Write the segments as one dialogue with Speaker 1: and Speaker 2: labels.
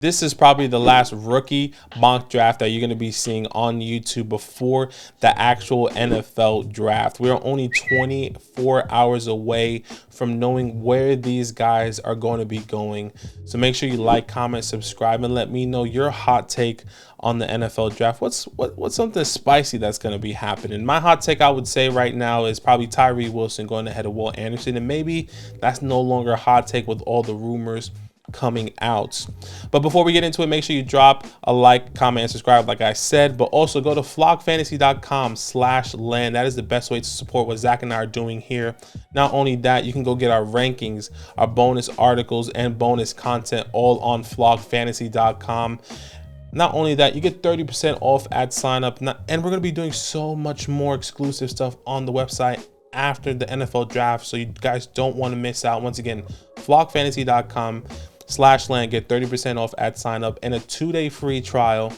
Speaker 1: This is probably the last rookie mock draft that you're going to be seeing on YouTube before the actual NFL draft. We're only 24 hours away from knowing where these guys are going to be going. So make sure you like, comment, subscribe, and let me know your hot take on the NFL draft. What's something spicy that's going to be happening? My hot take, I would say right now, is probably Tyree Wilson going ahead of Will Anderson, and maybe that's no longer a hot take with all the rumors coming out. But before we get into it, make sure you drop a like, comment, and subscribe like I said, but also go to flockfantasy.com/land. That is the best way to support what Zach and I are doing here. Not only that, you can go get our rankings, our bonus articles, and bonus content all on flockfantasy.com. Not only that, you get 30% off at sign up, and we're going to be doing so much more exclusive stuff on the website after the NFL draft, so you guys don't want to miss out. Once again, flockfantasy.com/land, get 30% off at sign up and a 2-day free trial.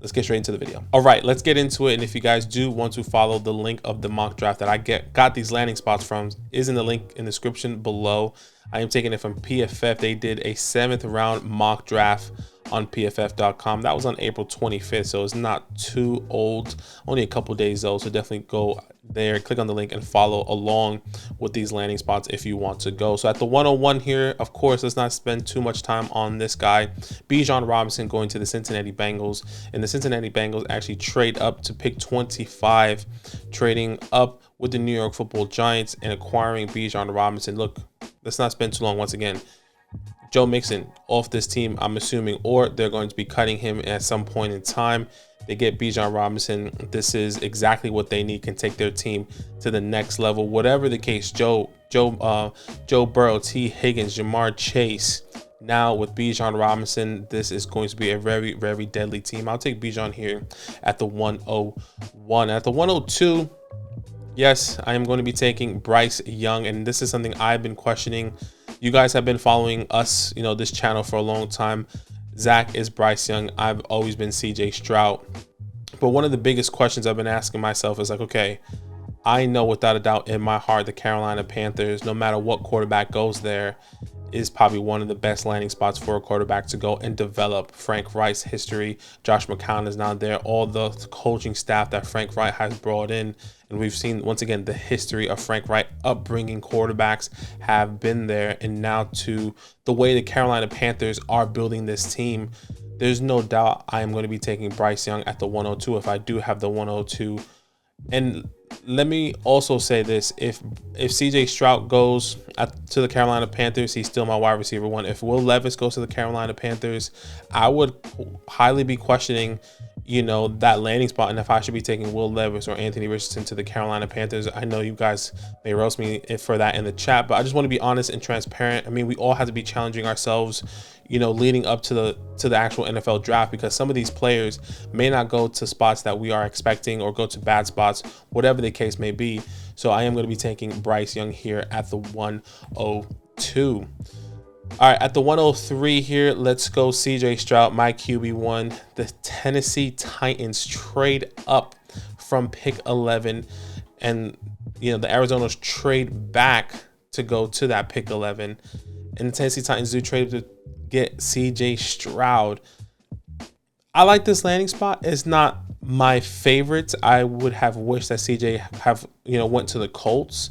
Speaker 1: Let's get straight into the video. All right, let's get into it. And if you guys do want to follow the link of the mock draft that I got these landing spots from, is in the link in the description below. I am taking it from PFF. They did a 7th round mock draft on pff.com. That was on April 25th, so it's not too old, only a couple days old. So definitely go there, click on the link, and follow along with these landing spots if you want to go. So at the 101 here, of course, let's not spend too much time on this guy. Bijan Robinson going to the Cincinnati Bengals, and the Cincinnati Bengals actually trade up to pick 25, trading up with the New York Football Giants and acquiring Bijan Robinson. Look, let's not spend too long. Once again, Joe Mixon off this team, I'm assuming, or they're going to be cutting him at some point in time. They get Bijan Robinson. This is exactly what they need, can take their team to the next level. Whatever the case, Joe Burrow, T. Higgins, Jamar Chase. Now with Bijan Robinson, this is going to be a very, very deadly team. I'll take Bijan here at the 101. At the 102, yes, I am going to be taking Bryce Young, and this is something I've been questioning. You guys have been following us, this channel for a long time. Zach is Bryce Young. I've always been CJ Stroud. But one of the biggest questions I've been asking myself is like, okay, I know without a doubt in my heart the Carolina Panthers, no matter what quarterback goes there, is probably one of the best landing spots for a quarterback to go and develop. Frank Reich's history, Josh McCown is now there, all the coaching staff that Frank Reich has brought in. And we've seen, once again, the history of Frank Reich upbringing quarterbacks have been there. And now to the way the Carolina Panthers are building this team, there's no doubt I am going to be taking Bryce Young at the 102 if I do have the 102. And let me also say this, if CJ Stroud goes to the Carolina Panthers, he's still my wide receiver 1. If Will Levis goes to the Carolina Panthers, I would highly be questioning that landing spot, and if I should be taking Will Levis or Anthony Richardson to the Carolina Panthers. I know you guys may roast me for that in the chat, but I just want to be honest and transparent. I mean, we all have to be challenging ourselves, leading up to the actual NFL draft, because some of these players may not go to spots that we are expecting or go to bad spots, whatever the case may be. So I am going to be taking Bryce Young here at the 102. All right, at the 103 here, let's go CJ Stroud, my QB1. The Tennessee Titans trade up from pick 11, and the Arizona's trade back to go to that pick 11. And the Tennessee Titans do trade to get CJ Stroud. I like this landing spot. It's not my favorite. I would have wished that CJ went to the Colts.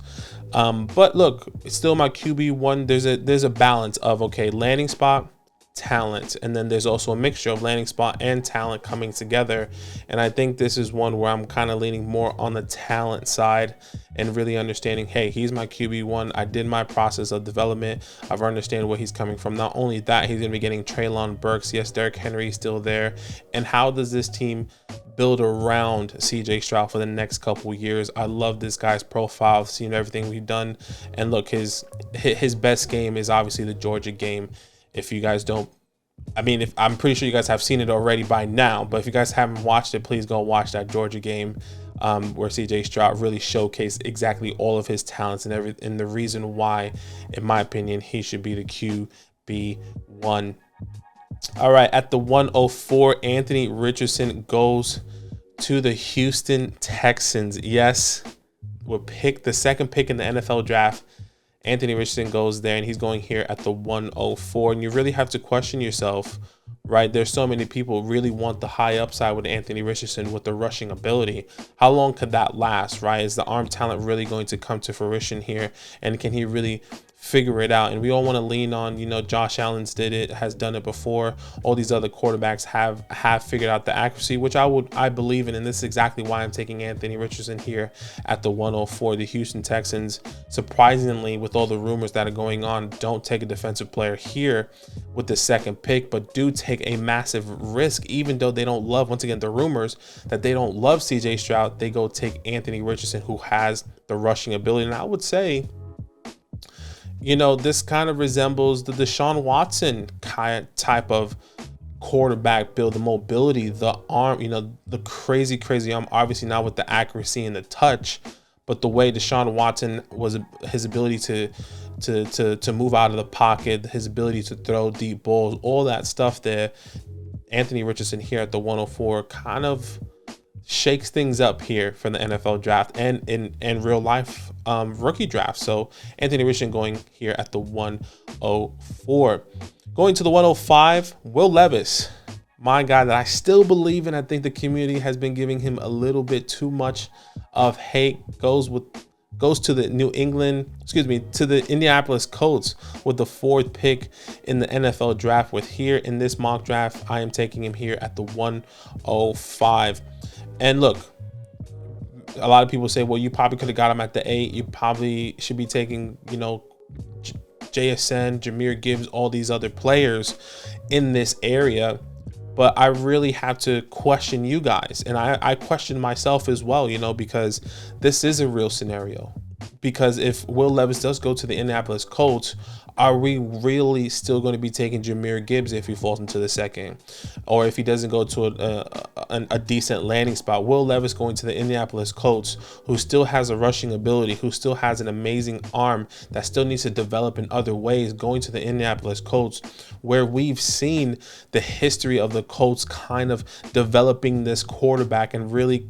Speaker 1: But look, it's still my QB1. There's a balance of, okay, landing spot, talent, and then there's also a mixture of landing spot and talent coming together. And I think this is one where I'm kind of leaning more on the talent side and really understanding, hey, he's my QB1. I did my process of development. I've understand where he's coming from. Not only that, he's going to be getting Treylon Burks. Yes, Derrick Henry is still there. And how does this team build around CJ Stroud for the next couple years? I love this guy's profile. I've seen everything we've done. And look, his best game is obviously the Georgia game. If you guys don't, I'm pretty sure you guys have seen it already by now, but if you guys haven't watched it, please go watch that Georgia game where CJ Stroud really showcased exactly all of his talents and the reason why, in my opinion, he should be the QB1. All right, at the 104, Anthony Richardson goes to the Houston Texans. Yes, the second pick in the NFL draft. Anthony Richardson goes there, and he's going here at the 104. And you really have to question yourself, right? There's so many people really want the high upside with Anthony Richardson with the rushing ability. How long could that last, right? Is the arm talent really going to come to fruition here? And can he really figure it out? And we all want to lean on, you know, Josh Allen's did it, has done it before. All these other quarterbacks have figured out the accuracy, which I believe in. And this is exactly why I'm taking Anthony Richardson here at the 104. The Houston Texans, surprisingly, with all the rumors that are going on, don't take a defensive player here with the second pick, but do take a massive risk. Even though they don't love, once again, the rumors that they don't love CJ Stroud, they go take Anthony Richardson, who has the rushing ability. And I would say, you know, this kind of resembles the Deshaun Watson type of quarterback build, the mobility, the arm, you know, the crazy arm, obviously not with the accuracy and the touch, but the way Deshaun Watson was, his ability to move out of the pocket, his ability to throw deep balls, all that stuff there. Anthony Richardson here at the 104 kind of shakes things up here for the NFL draft and in real life rookie draft. So Anthony Richardson going here at the 104. Going to the 105, Will Levis, my guy that I still believe in. I think the community has been giving him a little bit too much of hate. Goes to the to the Indianapolis Colts with the 4th pick in the NFL draft. With here in this mock draft, I am taking him here at the 105. And look, a lot of people say, well, you probably could have got him at the 8. You probably should be taking, you know, JSN, Jahmyr Gibbs, all these other players in this area. But I really have to question you guys. And I question myself as well, you know, because this is a real scenario. Because if Will Levis does go to the Indianapolis Colts, are we really still going to be taking Jahmyr Gibbs if he falls into the 2nd? Or if he doesn't go to a decent landing spot? Will Levis going to the Indianapolis Colts, who still has a rushing ability, who still has an amazing arm that still needs to develop in other ways, going to the Indianapolis Colts, where we've seen the history of the Colts kind of developing this quarterback and really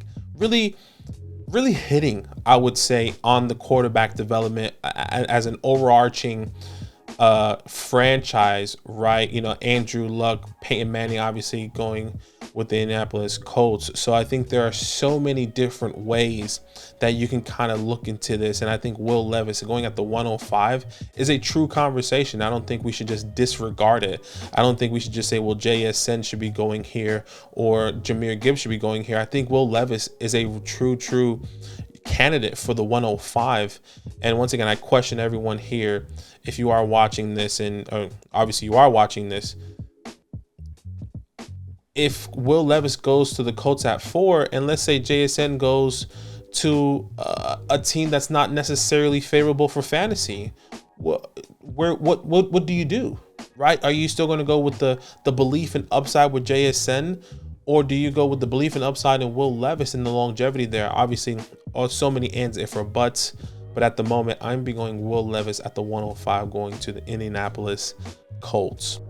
Speaker 1: hitting, I would say, on the quarterback development as an overarching franchise, right? You know, Andrew Luck, Peyton Manning, obviously going with the Indianapolis Colts. So I think there are so many different ways that you can kind of look into this. And I think Will Levis going at the 105 is a true conversation. I don't think we should just disregard it. I don't think we should just say, well, JSN should be going here or Jahmyr Gibbs should be going here. I think Will Levis is a true candidate for the 105. And once again, I question everyone here. If you are watching this, and obviously you are watching this, if Will Levis goes to the Colts at 4, and let's say JSN goes to a team that's not necessarily favorable for fantasy, what do you do, right? Are you still going to go with the belief and upside with JSN, or do you go with the belief and upside in Will Levis and the longevity there? Obviously, so many ands if or buts, but at the moment, I'm be going Will Levis at the 105, going to the Indianapolis Colts.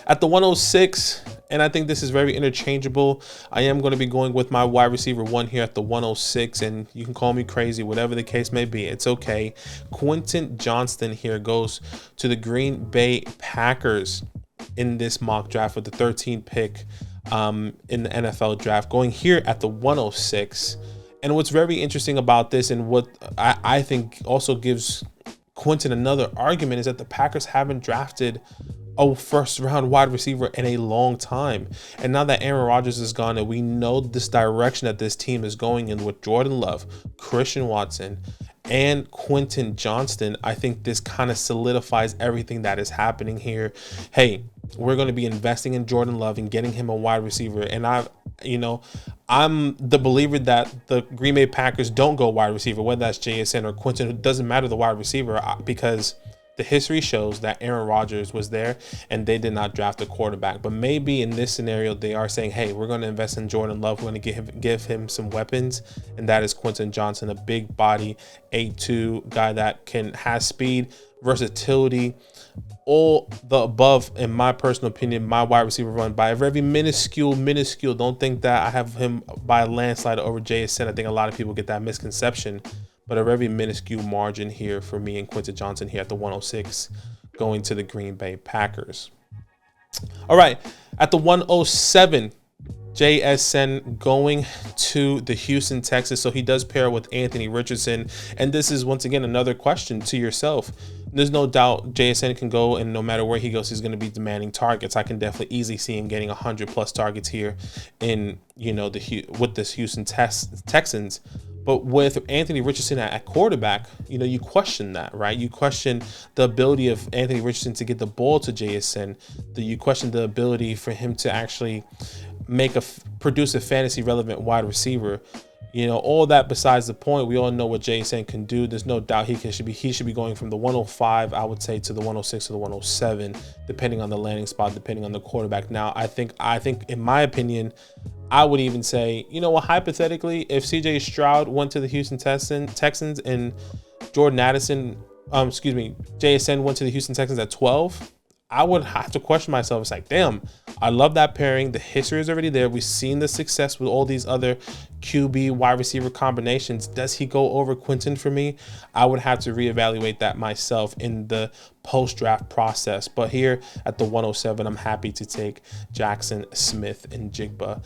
Speaker 1: At the 106, and I think this is very interchangeable, I am going to be going with my wide receiver 1 here at the 106, and you can call me crazy, whatever the case may be, it's okay. Quentin Johnston here goes to the Green Bay Packers in this mock draft with the 13th pick in the NFL draft, going here at the 106. And what's very interesting about this, and what I think also gives Quentin another argument, is that the Packers haven't drafted a first-round wide receiver in a long time. And now that Aaron Rodgers is gone, and we know this direction that this team is going in with Jordan Love, Christian Watson, and Quentin Johnston, I think this kind of solidifies everything that is happening here. Hey, we're going to be investing in Jordan Love and getting him a wide receiver. And I'm the believer that the Green Bay Packers don't go wide receiver, whether that's JSN or Quentin. It doesn't matter the wide receiver, because the history shows that Aaron Rodgers was there and they did not draft a quarterback. But maybe in this scenario, they are saying, hey, we're going to invest in Jordan Love. We're going to give him some weapons. And that is Quentin Johnston, a big body, 8'2" guy that has speed, versatility, all the above, in my personal opinion. My wide receiver run by a very minuscule. Don't think that I have him by a landslide over JSN. I think a lot of people get that misconception, but a very minuscule margin here for me and Quentin Johnston here at the 106, going to the Green Bay Packers. All right, at the 107, JSN going to the Houston Texans. So he does pair with Anthony Richardson. And this is once again another question to yourself. There's no doubt JSN can go, and no matter where he goes, he's going to be demanding targets. I can definitely easily see him getting 100+ targets here in, you know, with this Houston Texans. But with Anthony Richardson at quarterback, you know, you question that, right? You question the ability of Anthony Richardson to get the ball to JSN. You question the ability for him to actually produce a fantasy relevant wide receiver. You know, all that besides the point. We all know what JSN can do. There's no doubt he should be going from the 105, I would say, to the 106 or the 107, depending on the landing spot, depending on the quarterback. Now, I think in my opinion, I would even say, you know what, hypothetically, if CJ Stroud went to the Houston Texans and JSN went to the Houston Texans at 12, I would have to question myself. It's like, damn, I love that pairing. The history is already there. We've seen the success with all these other QB wide receiver combinations. Does he go over Quentin for me? I would have to reevaluate that myself in the post-draft process. But here at the 107, I'm happy to take Jackson Smith and Jigba.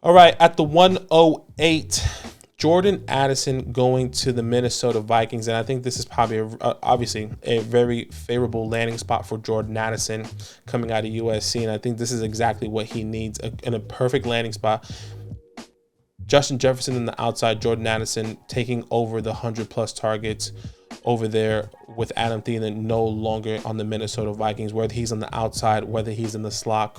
Speaker 1: All right, at the 108, Jordan Addison going to the Minnesota Vikings. And I think this is probably obviously a very favorable landing spot for Jordan Addison coming out of USC. And I think this is exactly what he needs in a perfect landing spot. Justin Jefferson on the outside, Jordan Addison taking over the 100+ targets over there with Adam Thielen no longer on the Minnesota Vikings. Whether he's on the outside, whether he's in the slot,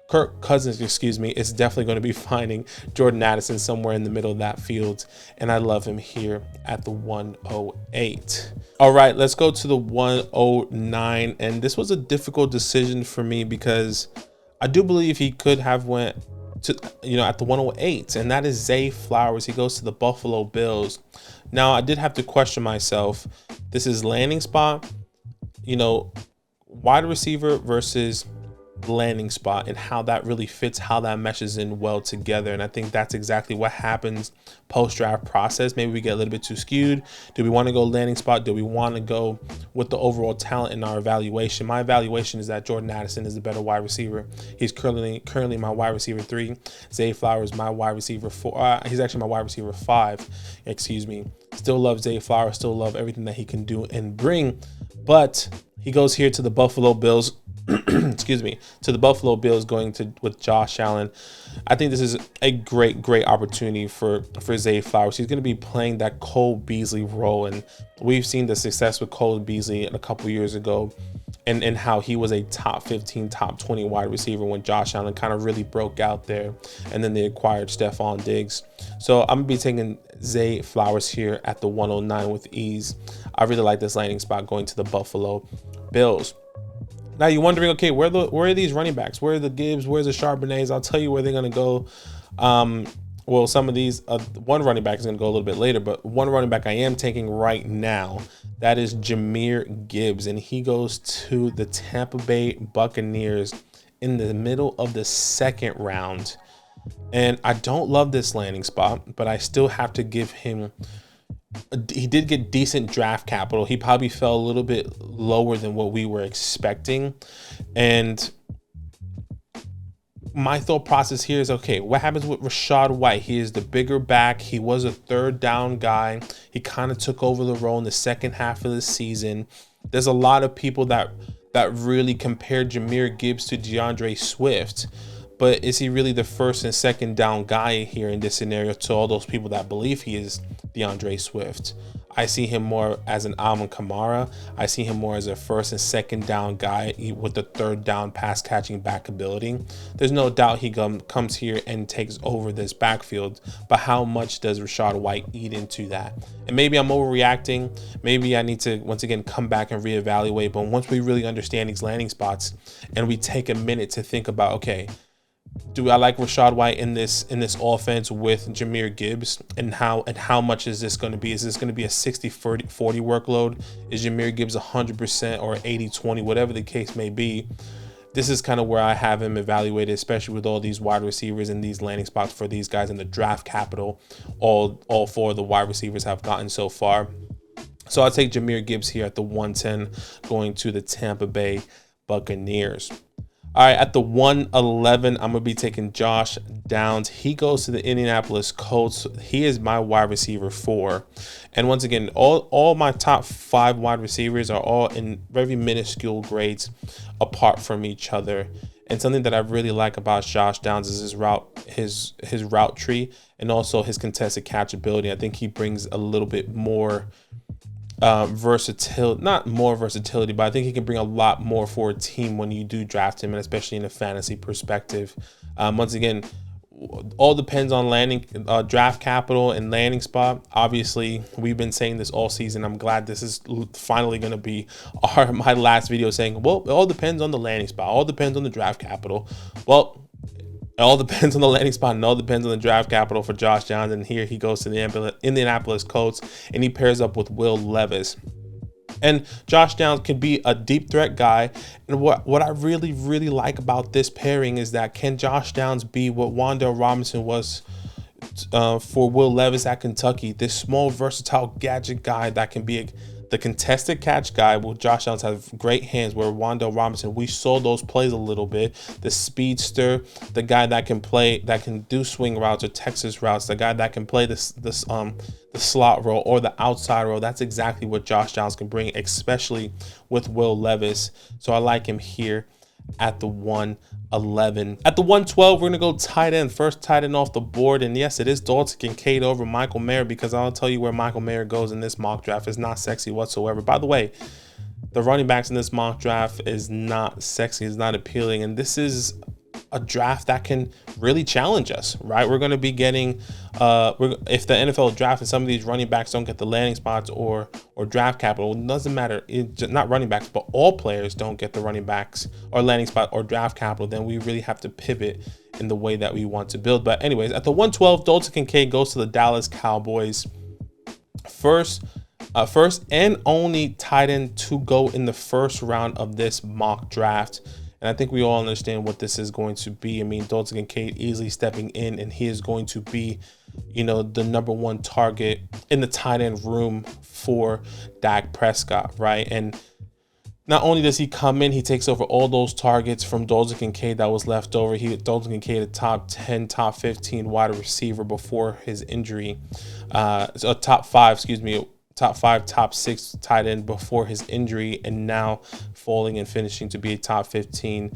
Speaker 1: Kirk Cousins, is definitely going to be finding Jordan Addison somewhere in the middle of that field. And I love him here at the 108. All right, let's go to the 109. And this was a difficult decision for me because I do believe he could have went to, you know, at the 108. And that is Zay Flowers. He goes to the Buffalo Bills. Now, I did have to question myself. This is landing spot, you know, wide receiver versus landing spot, and how that really fits, how that meshes in well together. And I think that's exactly what happens post-draft process. Maybe we get a little bit too skewed. Do we want to go landing spot? Do we want to go with the overall talent in our evaluation? My evaluation is that Jordan Addison is the better wide receiver. He's currently my wide receiver 3. Zay Flowers, my wide receiver 4. He's actually my wide receiver 5. Still love Zay Flowers. Still love everything that he can do and bring. But he goes here to the Buffalo Bills. To the Buffalo Bills going with Josh Allen. I think this is a great opportunity for Zay Flowers. He's going to be playing that Cole Beasley role, and we've seen the success with Cole Beasley a couple years ago, and how he was a top 15, top 20 wide receiver when Josh Allen kind of really broke out there, and then they acquired Stephon Diggs. So I'm going to be taking Zay Flowers here at the 109 with ease. I really like this landing spot going to the Buffalo Bills. Now you're wondering, okay, where are these running backs? Where are the Gibbs? Where's the Charbonnets? I'll tell you where they're going to go. Well, some of these, one running back is going to go a little bit later, but one running back I am taking right now, that is Jahmyr Gibbs, and he goes to the Tampa Bay Buccaneers in the middle of the 2nd round. And I don't love this landing spot, but I still have to give him. He did get decent draft capital. He probably fell a little bit lower than what we were expecting. And my thought process here is, okay, what happens with Rachaad White? He is the bigger back. He was a 3rd down guy. He kind of took over the role in the second half of the season. There's a lot of people that really compared Jahmyr Gibbs to DeAndre Swift. But is he really the 1st and 2nd down guy here in this scenario to all those people that believe he is DeAndre Swift? I see him more as an Alvin Kamara. I see him more as a 1st and 2nd down guy with the 3rd down pass catching back ability. There's no doubt he comes here and takes over this backfield, but how much does Rachaad White eat into that? And maybe I'm overreacting. Maybe I need to once again come back and reevaluate. But once we really understand these landing spots and we take a minute to think about, okay, do I like Rachaad White in this offense with Jahmyr Gibbs, and how much is this going to be? Is this going to be a 60-40 workload? Is Jahmyr Gibbs 100% or 80-20, whatever the case may be? This is kind of where I have him evaluated, especially with all these wide receivers and these landing spots for these guys in the draft capital. All 4 of the wide receivers have gotten so far. So I'll take Jahmyr Gibbs here at the 110 going to the Tampa Bay Buccaneers. All right, at the 111, I'm gonna be taking Josh Downs. He goes to the Indianapolis Colts. He is my wide receiver 4. And once again, all my top 5 wide receivers are all in very minuscule grades apart from each other. And something that I really like about Josh Downs is his route tree, and also his contested catch ability. I think he brings a little bit more versatility, not more versatility, but I think he can bring a lot more for a team when you do draft him, and especially in a fantasy perspective. Once again, all depends on landing draft capital and landing spot. Obviously, we've been saying this all season. I'm glad this is finally going to be my last video saying, well, it all depends on the landing spot. All depends on the draft capital. Well, it all depends on the landing spot, and all depends on the draft capital for Josh Downs. And here he goes to the Indianapolis Colts, and he pairs up with Will Levis. And Josh Downs can be a deep threat guy. And what I really, really like about this pairing is that, can Josh Downs be what Wan'Dale Robinson was for Will Levis at Kentucky? This small, versatile gadget guy that can be the contested catch guy. Well, Josh Downs has great hands, where Wan'Dale Robinson, we saw those plays a little bit. The speedster, the guy that can do swing routes or Texas routes, the guy that can play the slot role or the outside role. That's exactly what Josh Downs can bring, especially with Will Levis. So I like him here at the 111. At the 112, we're gonna go tight end. First tight end off the board, and yes, it is Dalton Kincaid over Michael Mayer, because I'll tell you where Michael Mayer goes in this mock draft is not sexy whatsoever. By the way, the running backs in this mock draft is not sexy, is not appealing, and this is a draft that can really challenge us, right? We're going to be getting, if the NFL draft and some of these running backs don't get the landing spots or draft capital, it doesn't matter. Not running backs, but all players don't get the running backs or landing spot or draft capital, then we really have to pivot in the way that we want to build. But anyways, at the 112, Dalton Kincaid goes to the Dallas Cowboys. First and only tight end to go in the first round of this mock draft. And I think we all understand what this is going to be. I mean, Dalton Kincaid easily stepping in, and he is going to be, the #1 target in the tight end room for Dak Prescott, right? And not only does he come in, he takes over all those targets from Dalton Kincaid that was left over. Dalton Kincaid, a top 10, top 15 wide receiver before his injury. Top 5, top 6 tight end before his injury, and now falling and finishing to be a top 15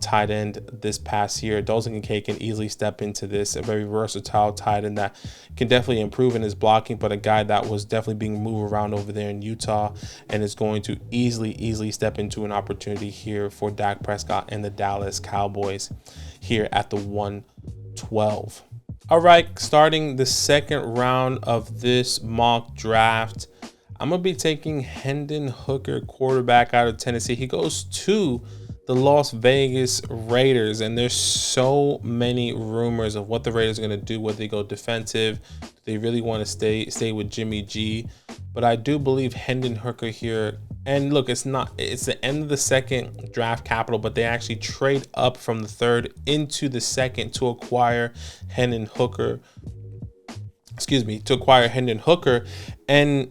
Speaker 1: tight end this past year. Dalton Kincaid can easily step into this, a very versatile tight end that can definitely improve in his blocking, but a guy that was definitely being moved around over there in Utah, and is going to easily step into an opportunity here for Dak Prescott and the Dallas Cowboys here at the 112. All right, starting the second round of this mock draft, I'm going to be taking Hendon Hooker, quarterback out of Tennessee. He goes to the Las Vegas Raiders, and there's so many rumors of what the Raiders are going to do, whether they go defensive, they really want to stay with Jimmy G. But I do believe Hendon Hooker here, and look, it's the end of the second draft capital, but they actually trade up from the third into the second to acquire Hendon Hooker. And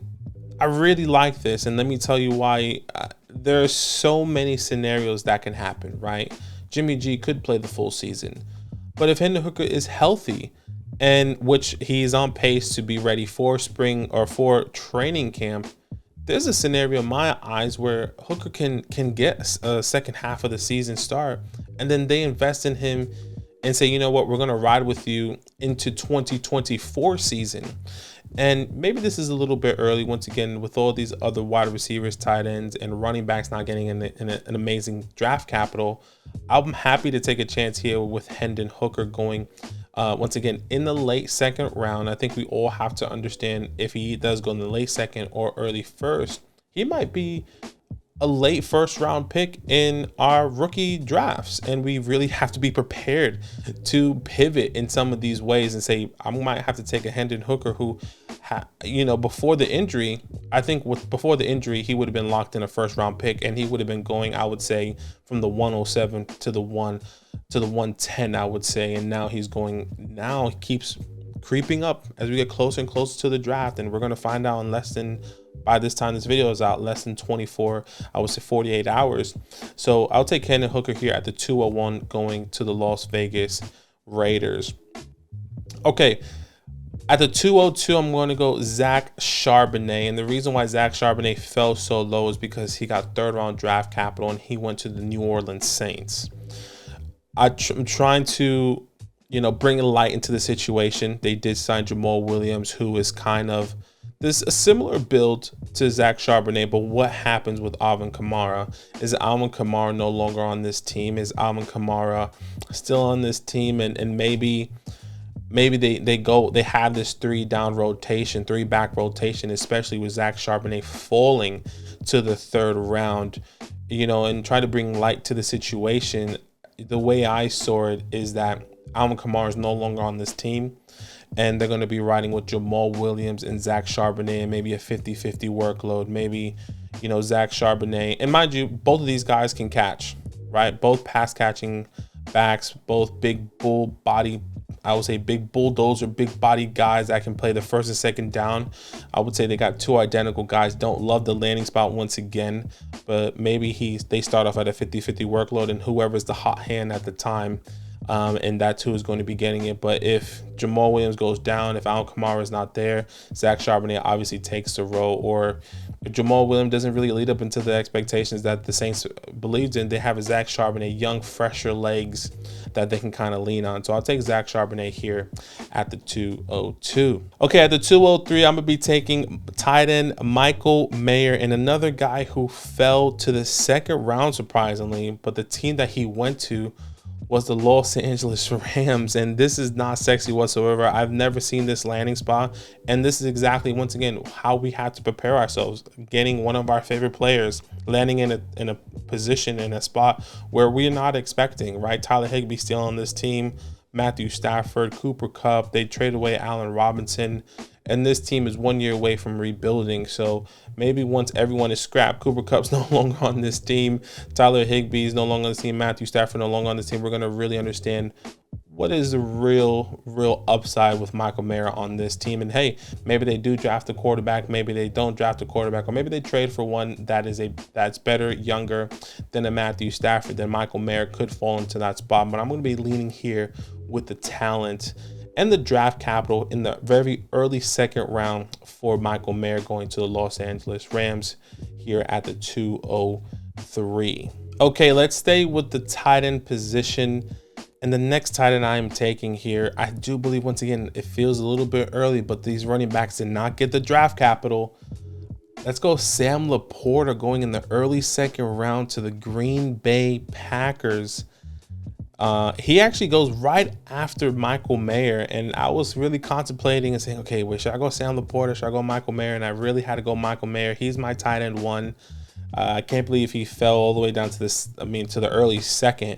Speaker 1: I really like this, and let me tell you why. There are so many scenarios that can happen, right? Jimmy G could play the full season, but if Hendon Hooker is healthy, and which he's on pace to be ready for spring or for training camp, there's a scenario in my eyes where Hooker can get a second half of the season start, and then they invest in him and say, you know what, we're going to ride with you into 2024 season. And maybe this is a little bit early, once again, with all these other wide receivers, tight ends, and running backs not getting an amazing draft capital. I'm happy to take a chance here with Hendon Hooker going, once again, in the late second round. I think we all have to understand, if he does go in the late second or early first, he might be a late first round pick in our rookie drafts, and we really have to be prepared to pivot in some of these ways and say, I might have to take a Hendon Hooker who, before the injury, I think before the injury, he would have been locked in a first round pick, and he would have been going, I would say, from the 107 to the 110, I would say. And now he keeps creeping up as we get closer and closer to the draft, and we're going to find out in less than by this time this video is out, less than 24, I would say 48 hours. So I'll take Hendon Hooker here at the 201 going to the Las Vegas Raiders. Okay, at the 202, I'm going to go Zach Charbonnet. And the reason why Zach Charbonnet fell so low is because he got 3rd round draft capital and he went to the New Orleans Saints. I'm trying to, you know, bring light into the situation. They did sign Jamal Williams, who is kind of this a similar build to Zach Charbonnet. But what happens with Alvin Kamara? Is Alvin Kamara no longer on this team? Is Alvin Kamara still on this team? And maybe they have this 3-down rotation, 3-back rotation, especially with Zach Charbonnet falling to the 3rd round, you know, and try to bring light to the situation. The way I saw it is that Alvin Kamara is no longer on this team, and they're going to be riding with Jamal Williams and Zach Charbonnet, and maybe a 50-50 workload. Maybe, you know, Zach Charbonnet, and mind you, both of these guys can catch, right? Both pass catching backs, both big bull body, I would say big bulldozer, big body guys that can play the 1st and 2nd down. I would say they got 2 identical guys. Don't love the landing spot once again, but maybe they start off at a 50-50 workload, and whoever's the hot hand at the time, and that's who is going to be getting it. But if Jamal Williams goes down, if Alvin Kamara is not there, Zach Charbonnet obviously takes the role. Or if Jamal Williams doesn't really lead up into the expectations that the Saints believed in, they have a Zach Charbonnet, young, fresher legs that they can kind of lean on. So I'll take Zach Charbonnet here at the 202. Okay, at the 203, I'm going to be taking tight end Michael Mayer, and another guy who fell to the 2nd round, surprisingly, but the team that he went to was the Los Angeles Rams, and this is not sexy whatsoever. I've never seen this landing spot, and this is exactly, once again, how we had to prepare ourselves. Getting one of our favorite players, landing in a position, in a spot where we're not expecting, right? Tyler Higbee still on this team, Matthew Stafford, Cooper Kupp. They traded away Allen Robinson, and this team is 1 year away from rebuilding. So maybe once everyone is scrapped, Cooper Kupp's no longer on this team, Tyler Higbee is no longer on this team, Matthew Stafford no longer on this team, we're going to really understand what is the real upside with Michael Mayer on this team. And hey, maybe they do draft a quarterback, maybe they don't draft a quarterback, or maybe they trade for one that's better, younger than a Matthew Stafford. Then Michael Mayer could fall into that spot. But I'm going to be leaning here with the talent and the draft capital in the very early 2nd round for Michael Mayer, going to the Los Angeles Rams here at the 203. Okay, let's stay with the tight end position. And the next tight end I am taking here, I do believe, once again, it feels a little bit early, but these running backs did not get the draft capital. Let's go Sam Laporta, going in the early 2nd round to the Green Bay Packers. He actually goes right after Michael Mayer, and I was really contemplating and saying, okay, wait, should I go Sam Laporta? Should I go Michael Mayer? And I really had to go Michael Mayer. He's my tight end 1. I can't believe he fell all the way down to this, to the early 2nd.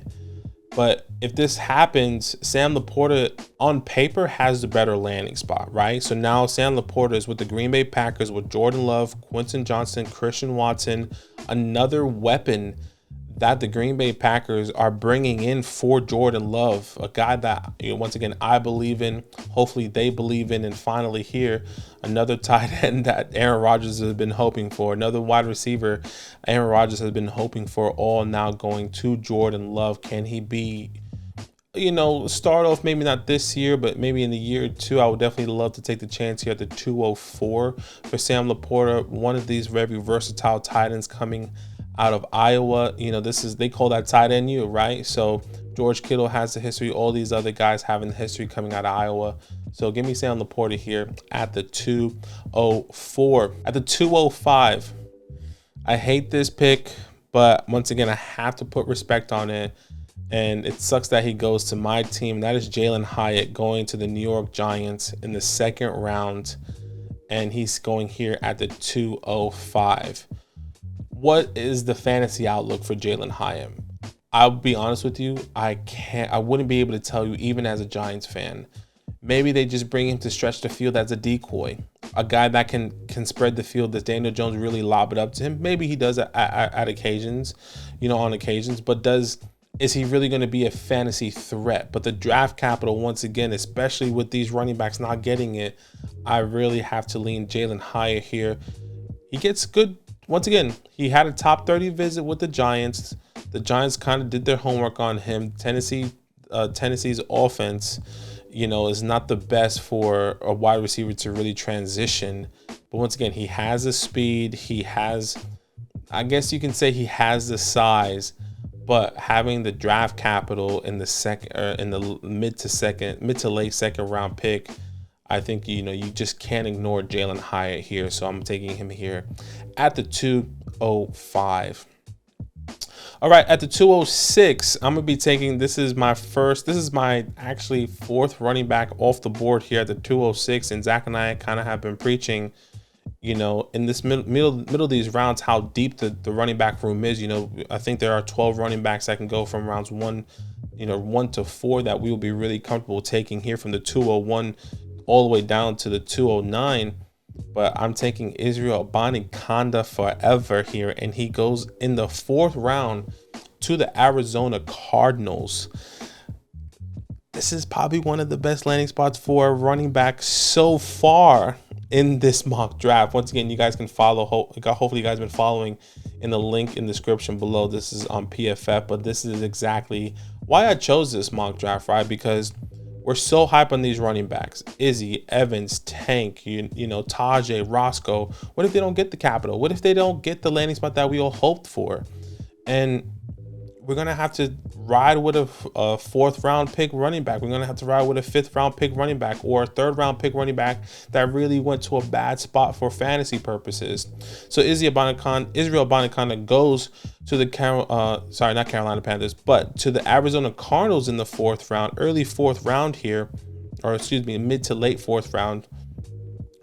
Speaker 1: But if this happens, Sam Laporta on paper has the better landing spot, right? So now Sam Laporta is with the Green Bay Packers with Jordan Love, Quentin Johnston, Christian Watson, another weapon that the Green Bay Packers are bringing in for Jordan Love, a guy that, you know, once again, I believe in, hopefully they believe in, and finally here, another tight end that Aaron Rodgers has been hoping for, another wide receiver Aaron Rodgers has been hoping for, all now going to Jordan Love. Can he be, you know, start off maybe not this year, but maybe in a year or two? I would definitely love to take the chance here at the 204 for Sam Laporta, one of these very versatile tight ends coming out of Iowa. You know, they call that tight end U, right? So George Kittle has the history. All these other guys having the history coming out of Iowa. So give me Sam Laporta here at the 204. At the 205, I hate this pick, but once again, I have to put respect on it. And it sucks that he goes to my team. That is Jalen Hyatt going to the New York Giants in the 2nd round. And he's going here at the 205. What is the fantasy outlook for Jalen Hyatt? I'll be honest with you, I wouldn't be able to tell you, even as a Giants fan. Maybe they just bring him to stretch the field as a decoy, a guy that can spread the field. Does Daniel Jones really lob it up to him? Maybe he does at occasions, you know, on occasions, but is he really going to be a fantasy threat? But the draft capital, once again, especially with these running backs not getting it, I really have to lean Jalen Hyatt here. he gets good. Once again, he had a top 30 visit with the Giants. The Giants kind of did their homework on him. Tennessee's offense, is not the best for a wide receiver to really transition. But once again, he has the speed. He has, I guess you can say he has the size, but having the draft capital in the mid to late second round pick, I think, you just can't ignore Jalen Hyatt here. So I'm taking him here at the 205. All right, at the 206, I'm going to be taking, this is my actually fourth running back off the board here at the 206. And Zach and I kind of have been preaching, in this middle of these rounds, how deep the running back room is. I think there are 12 running backs that can go from rounds 1 to 4 that we will be really comfortable taking here from the 201 all the way down to the 209. But I'm taking Israel Abanikanda forever here, and he goes in the 4th round to the Arizona Cardinals. This is probably one of the best landing spots for a running back so far in this mock draft. Once again, you guys can follow. Hopefully, you guys have been following in the link in the description below. This is on PFF, but this is exactly why I chose this mock draft, right? Because we're so hype on these running backs. Izzy, Evans, Tank, Tajay, Roscoe. What if they don't get the capital? What if they don't get the landing spot that we all hoped for? And we're going to have to ride with a 4th round pick running back. We're going to have to ride with a 5th round pick running back, or a 3rd round pick running back that really went to a bad spot for fantasy purposes. So Israel Abanikanda goes to the not Carolina Panthers, but to the Arizona Cardinals in the 4th round, early 4th round here, or excuse me, mid to late 4th round.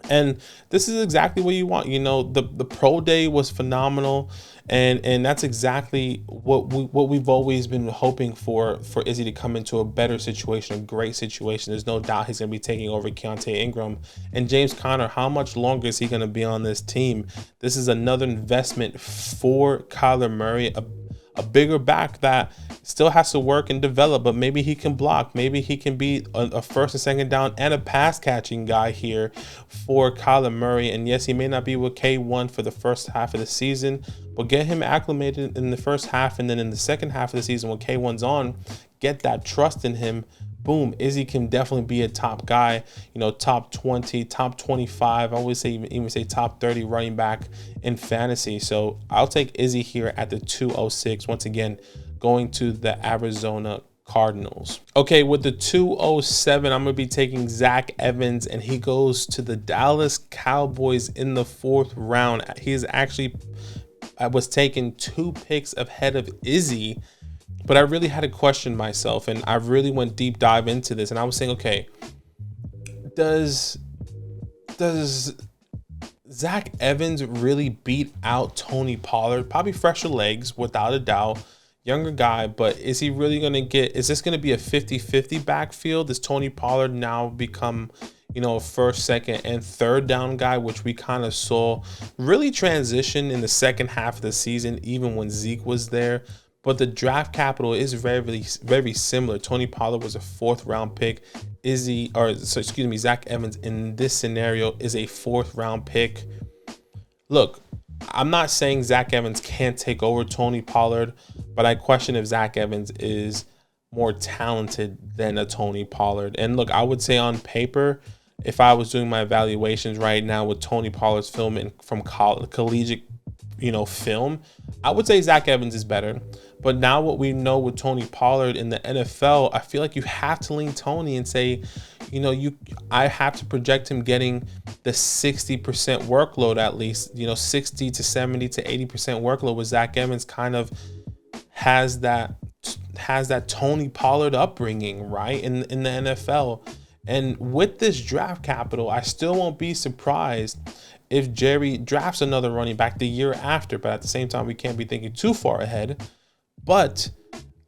Speaker 1: And this is exactly what you want. The pro day was phenomenal, and that's exactly what we've always been hoping for Izzy to come into a better situation, a great situation. There's no doubt he's going to be taking over Keontae Ingram and James Conner. How much longer is he going to be on this team? This is another investment for Kyler Murray, a bigger back that still has to work and develop, but maybe he can block. Maybe he can be a 1st and 2nd down and a pass catching guy here for Kyler Murray. And yes, he may not be with K1 for the first half of the season, but get him acclimated in the first half, and then in the second half of the season when K1's on, get that trust in him. Boom, Izzy can definitely be a top guy, top 20, top 25. I always say even say top 30 running back in fantasy. So I'll take Izzy here at the 206. Once again, going to the Arizona Cardinals. Okay, with the 207, I'm going to be taking Zach Evans, and he goes to the Dallas Cowboys in the 4th round. I was taken 2 picks ahead of Izzy. But I really had to question myself, and I really went deep dive into this, and I was saying, okay, does Zach Evans really beat out Tony Pollard? Probably fresher legs, without a doubt, younger guy, but is he really going to is this going to be a 50-50 backfield? Does Tony Pollard now become, a 1st, 2nd, and 3rd down guy, which we kind of saw really transition in the second half of the season, even when Zeke was there? But the draft capital is very, very similar. Tony Pollard was a 4th round pick. Zach Evans in this scenario is a 4th round pick. Look, I'm not saying Zach Evans can't take over Tony Pollard, but I question if Zach Evans is more talented than a Tony Pollard. And look, I would say on paper, if I was doing my evaluations right now with Tony Pollard's film and from collegiate, film, I would say Zach Evans is better. But now what we know with Tony Pollard in the NFL, I feel like you have to lean Tony and say, I have to project him getting the 60% workload at least, 60 to 70 to 80% workload, with Zach Evans kind of has that Tony Pollard upbringing, right, in the NFL. And with this draft capital, I still won't be surprised if Jerry drafts another running back the year after. But at the same time, we can't be thinking too far ahead. But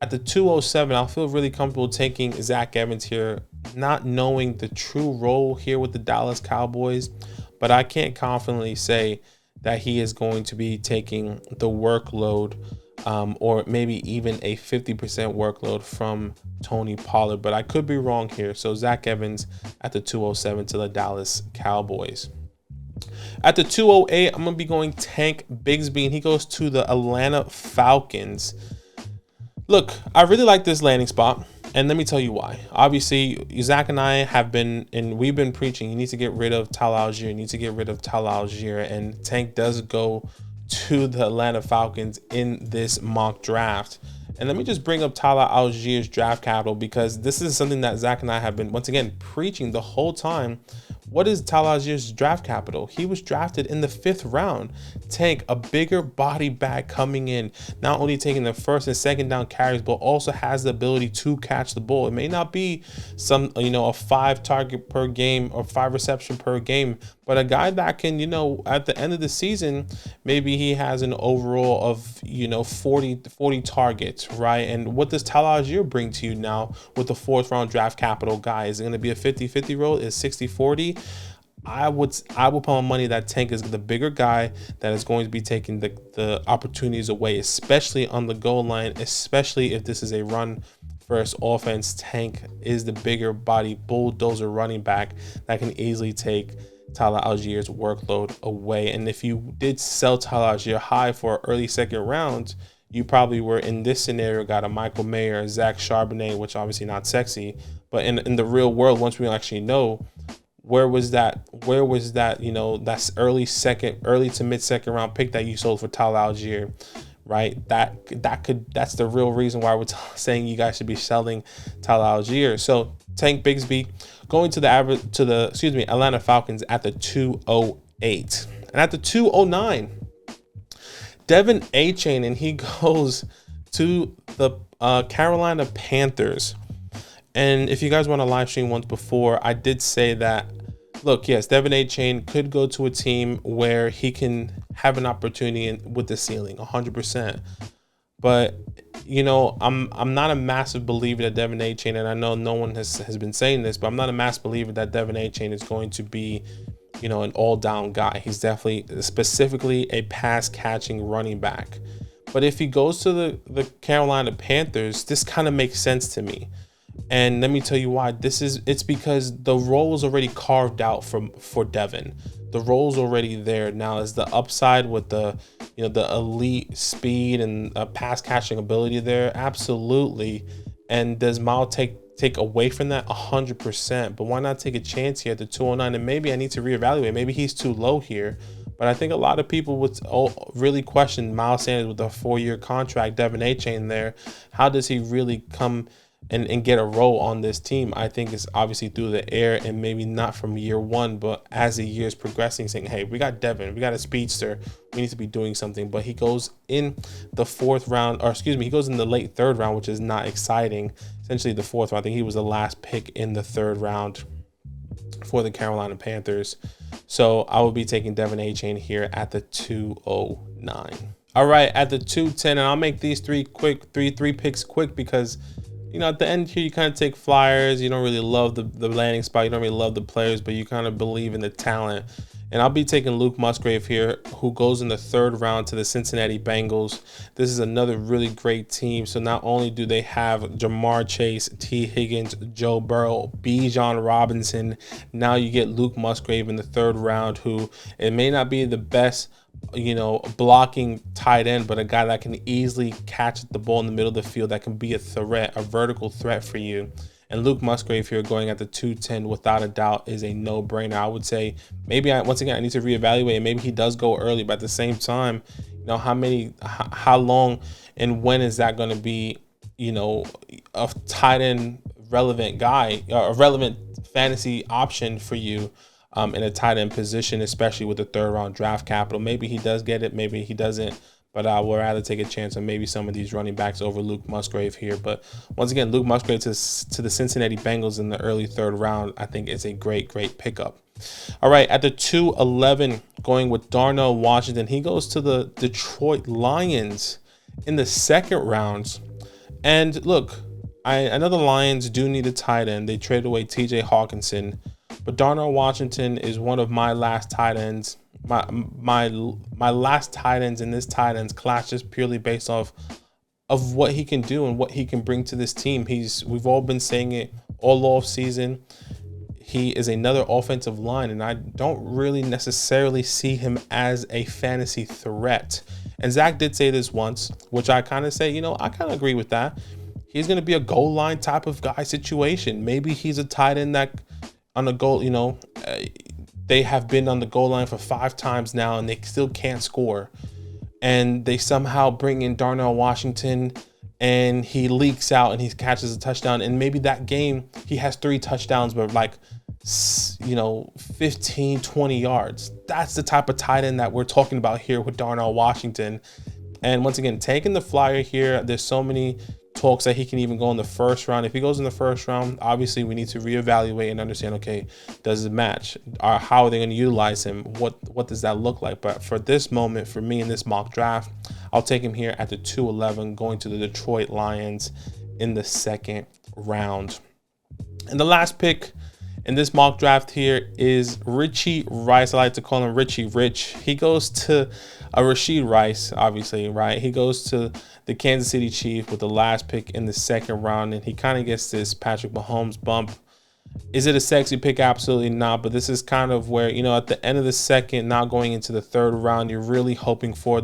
Speaker 1: at the 207, I'll feel really comfortable taking Zach Evans here, not knowing the true role here with the Dallas Cowboys. But I can't confidently say that he is going to be taking the workload or maybe even a 50% workload from Tony Pollard. But I could be wrong here. So Zach Evans at the 207 to the Dallas Cowboys. At the 208, I'm going to be going Tank Bigsby, and he goes to the Atlanta Falcons. Look, I really like this landing spot, and let me tell you why. Obviously, Zach and I have been, and we've been preaching, you need to get rid of Tyler Algier, you need to get rid of Tyler Algier, and Tank does go to the Atlanta Falcons in this mock draft. And let me just bring up Tyler Algier's draft capital, because this is something that Zach and I have been, once again, preaching the whole time. What is Tyler Algier's draft capital? He was drafted in the 5th round. Tank, a bigger body back coming in, not only taking the 1st and 2nd down carries, but also has the ability to catch the ball. It may not be some, a 5 target per game or 5 reception per game, but a guy that can, at the end of the season, maybe he has an overall of, 40 targets, right? And what does Tyler Algier bring to you now with the 4th round draft capital guy? Is it going to be a 50-50 role? Is 60-40? I would put my money that Tank is the bigger guy that is going to be taking the opportunities away, especially on the goal line, especially if this is a run first offense. Tank is the bigger body bulldozer running back that can easily take Tyler Algier's workload away. And if you did sell Tyler Algier high for an early 2nd round, you probably were in this scenario, got a Michael Mayer, Zach Charbonnet, which obviously not sexy, but in the real world, once we actually know, where was that, that's early to mid 2nd round pick that you sold for Tyler Algier, right? That's the real reason why we're saying you guys should be selling Tyler Algier. So Tank Bigsby going to the Atlanta Falcons at the 208. And at the 209, Devin Achane, and he goes to the Carolina Panthers. And if you guys want to live stream once before, I did say that, look, yes, Devin Achane could go to a team where he can have an opportunity with the ceiling, 100%. But, I'm not a massive believer that Devin Achane, and I know no one has been saying this, but I'm not a massive believer that Devin Achane is going to be, an all-down guy. He's definitely specifically a pass-catching running back. But if he goes to the Carolina Panthers, this kind of makes sense to me. And let me tell you why. It's because the role is already carved out for Devin. The role's already there. Now is the upside with the elite speed and pass catching ability there? Absolutely. And does Miles take away from that? 100%. But why not take a chance here at the 209? And maybe I need to reevaluate. Maybe he's too low here. But I think a lot of people would really question Miles Sanders with a 4-year contract, Devin Achane there. How does he really come and get a role on this team? I think it's obviously through the air, and maybe not from year 1, but as the years progressing, saying, hey, we got Devin, we got a speedster, we need to be doing something. But he goes in the 4th round, he goes in the late 3rd round, which is not exciting. Essentially the 4th round. I think he was the last pick in the 3rd round for the Carolina Panthers. So I will be taking Devin Achane here at the 209. All right, at the 210, and I'll make these three picks quick because at the end here, you kind of take flyers. You don't really love the landing spot. You don't really love the players, but you kind of believe in the talent. And I'll be taking Luke Musgrave here, who goes in the 3rd round to the Cincinnati Bengals. This is another really great team. So not only do they have Jamar Chase, T. Higgins, Joe Burrow, Bijan Robinson, now you get Luke Musgrave in the 3rd round, who it may not be the best blocking tight end, but a guy that can easily catch the ball in the middle of the field, that can be a threat, a vertical threat for you. And Luke Musgrave here going at the 210 without a doubt is a no-brainer. I would say maybe I need to reevaluate, and maybe he does go early, but at the same time, how long and when is that going to be, a tight end relevant guy, a relevant fantasy option for you in a tight end position, especially with the 3rd round draft capital. Maybe he does get it, maybe he doesn't, but I would rather take a chance on maybe some of these running backs over Luke Musgrave here. But once again, Luke Musgrave to the Cincinnati Bengals in the early 3rd round, I think it's a great pickup. All right, at the 211, going with Darnell Washington. He goes to the Detroit Lions in the 2nd round. And look, I know the Lions do need a tight end. They traded away TJ Hawkinson. But Darnell Washington is one of my last tight ends. My last tight ends in this tight ends class, just purely based off of what he can do and what he can bring to this team. We've all been saying it all off season. he is another offensive line, and I don't really necessarily see him as a fantasy threat. And Zach did say this once, which I kind of say, you know, I kind of agree with that. He's going to be a goal line type of guy situation. Maybe he's a tight end that on the goal, you know, they have been on the goal line for 5 times now and they still can't score. And they somehow bring in Darnell Washington and he leaks out and he catches a touchdown. And maybe that game he has 3 touchdowns, but like, you know, 15, 20 yards. That's the type of tight end that we're talking about here with Darnell Washington. And once again, taking the flyer here, there's so many talks that he can even go in the first round. If he goes in the first round, obviously we need to reevaluate and understand, okay, does it match? How are they going to utilize him? What does that look like? But for this moment, for me in this mock draft, I'll take him here at the 211, going to the Detroit Lions in the 2nd round. And the last pick in this mock draft here is Richie Rice. I like to call him Richie Rich. He goes to Rashid Rice, obviously, right? He goes to the Kansas City Chiefs with the last pick in the 2nd round, and he kind of gets this Patrick Mahomes bump. Is it a sexy pick? Absolutely not. But this is kind of where, you know, at the end of the 2nd, now going into the 3rd round, you're really hoping for,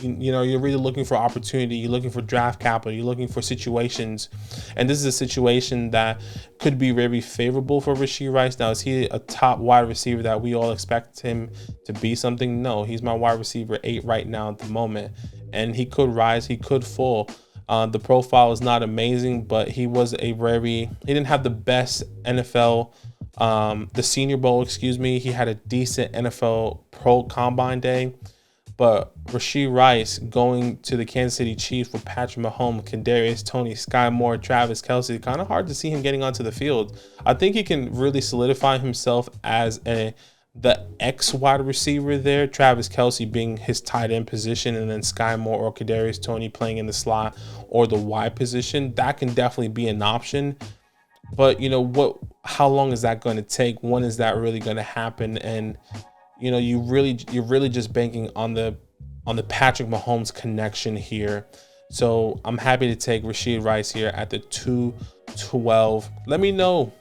Speaker 1: you know, you're really looking for opportunity. You're looking for draft capital. You're looking for situations. And this is a situation that could be very favorable for Rashid Rice. Now, is he a top wide receiver that we all expect him to be something? No, he's my wide receiver 8 right now at the moment. And he could rise, he could fall. The profile is not amazing, but he was he didn't have the best NFL, the Senior Bowl, excuse me. He had a decent NFL Pro Combine day. But Rashid Rice going to the Kansas City Chiefs with Patrick Mahomes, Kadarius Toney, Sky Moore, Travis Kelce, kind of hard to see him getting onto the field. I think he can really solidify himself as the X wide receiver there, Travis Kelce being his tight end position, and then Sky Moore or Kadarius Toney playing in the slot or the wide position. That can definitely be an option. But, you know, how long is that going to take? When is that really going to happen? And, you know, you're really just banking on the Patrick Mahomes connection here. So I'm happy to take Rashid Rice here at the 212. Let me know.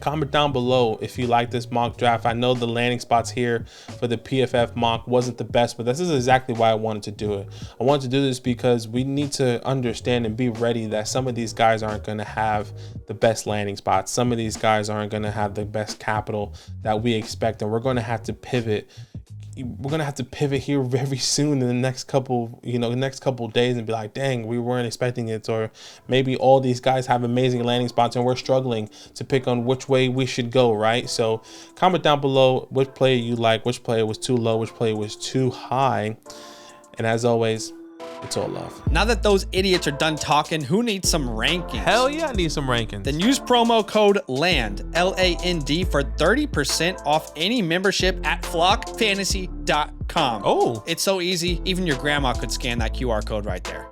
Speaker 1: Comment down below if you like this mock draft. I know the landing spots here for the PFF mock wasn't the best, but this is exactly why I wanted to do it. I wanted to do this because we need to understand and be ready that some of these guys aren't going to have the best landing spots. Some of these guys aren't going to have the best capital that we expect, and we're going to have to pivot. We're gonna have to pivot here very soon in the next couple days and be like, dang, we weren't expecting it. Or maybe all these guys have amazing landing spots and we're struggling to pick on which way we should go, right? So comment down below which player you like, which player was too low, which player was too high. And as always, it's all love.
Speaker 2: Now that those idiots are done talking, who needs some rankings?
Speaker 1: Hell yeah, I need some rankings.
Speaker 2: Then use promo code LAND, L-A-N-D, for 30% off any membership at flockfantasy.com.
Speaker 1: Oh.
Speaker 2: It's so easy, even your grandma could scan that QR code right there.